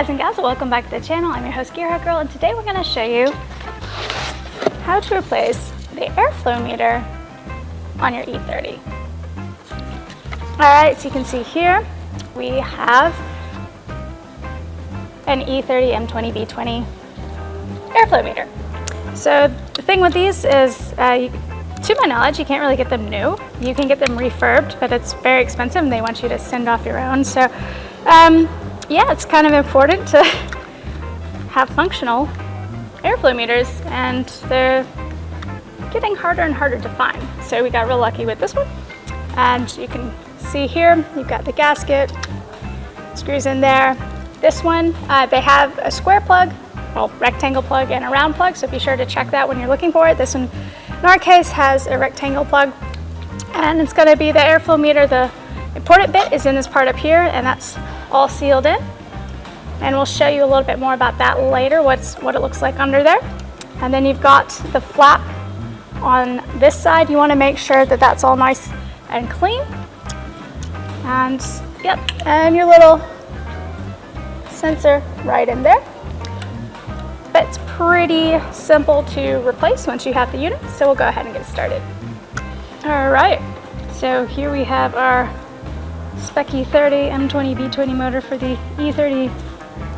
guys and gals, welcome back to the channel. I'm your host Gearheadgirl, and today we're going to show you how to replace the airflow meter on your E30. Alright, so you can see here we have an E30 M20B20 airflow meter. So the thing with these is, to my knowledge, you can't really get them new. You can get them refurbed, but it's very expensive and they want you to send off your own. So yeah, it's kind of important to have functional airflow meters, and they're getting harder and harder to find. So we got real lucky with this one, and you can see here you've got the gasket, screws in there. This one, they have a square plug, well, rectangle plug, and a round plug, so be sure to check that when you're looking for it. This one, in our case, has a rectangle plug, and it's going to be the airflow meter. The important bit is in this part up here, and that's all sealed in, and we'll show you a little bit more about that later, what it looks like under there. And then you've got the flap on this side. You want to make sure that that's all nice and clean, and yep, and your little sensor right in there. But it's pretty simple to replace once you have the unit, so we'll go ahead and get started. All right, so here we have our spec E30 M20B20 motor for the E30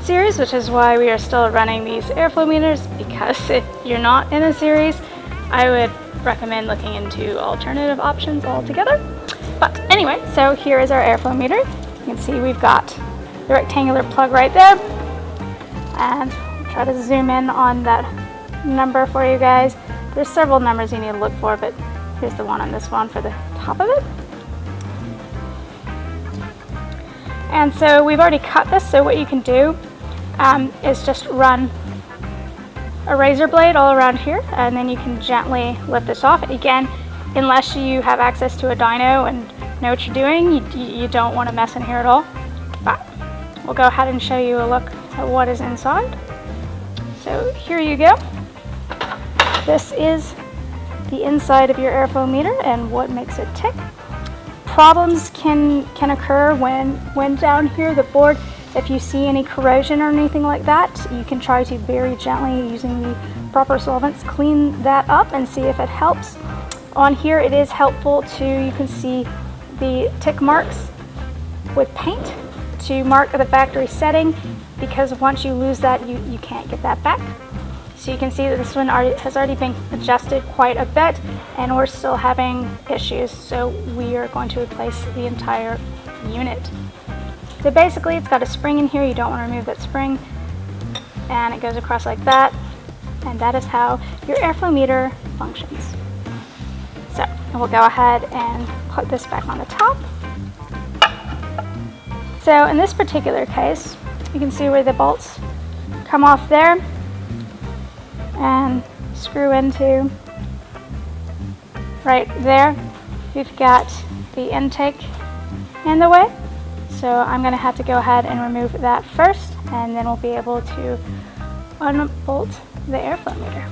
series, which is why we are still running these airflow meters, because if you're not in a series, I would recommend looking into alternative options altogether. But anyway, so here is our airflow meter. You can see we've got the rectangular plug right there, and I'll try to zoom in on that number for you guys. There's several numbers you need to look for, but here's the one on this one for the top of it. And so we've already cut this, so what you can do is just run a razor blade all around here, and then you can gently lift this off. Again, unless you have access to a dyno and know what you're doing, you don't want to mess in here at all. But we'll go ahead and show you a look at what is inside. So here you go. This is the inside of your airflow meter and what makes it tick. Problems can occur when down here the board, if you see any corrosion or anything like that, you can try to very gently, using the proper solvents, clean that up and see if it helps. On here it is helpful to, you can see the tick marks with paint to mark the factory setting, because once you lose that, you can't get that back. So you can see that this one has already been adjusted quite a bit, and we're still having issues, so we are going to replace the entire unit. So basically it's got a spring in here. You don't want to remove that spring, and it goes across like that, and that is how your airflow meter functions. So we'll go ahead and put this back on the top. So in this particular case, you can see where the bolts come off there and screw into right there. We've got the intake in the way, so I'm going to have to go ahead and remove that first, and then we'll be able to unbolt the airflow meter.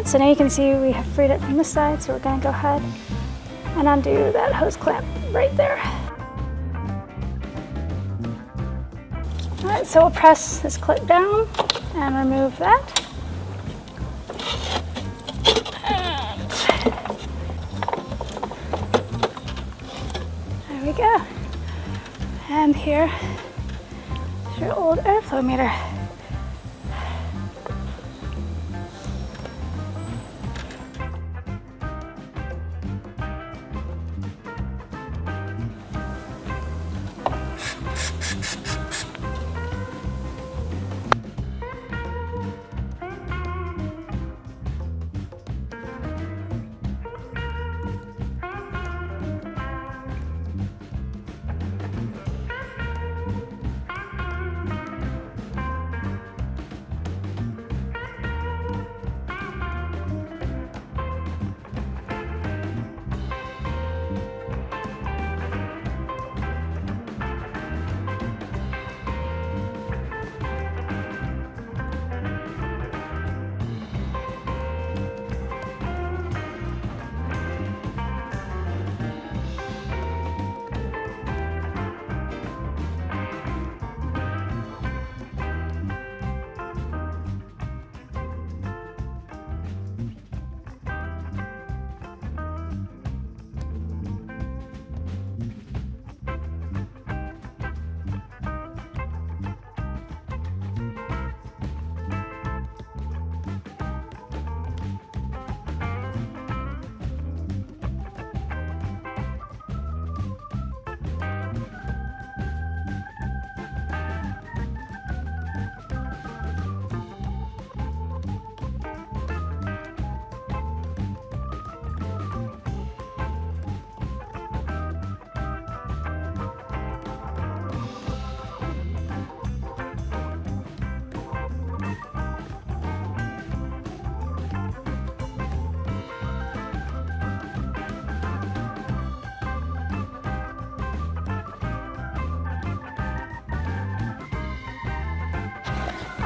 So now you can see we have freed it from this side, so we're going to go ahead and undo that hose clamp right there. Alright, so we'll press this clip down and remove that. And there we go. And here is your old airflow meter.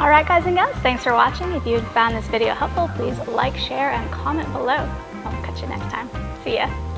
All right, guys and gals, thanks for watching. If you found this video helpful, please like, share, and comment below. I'll catch you next time. See ya.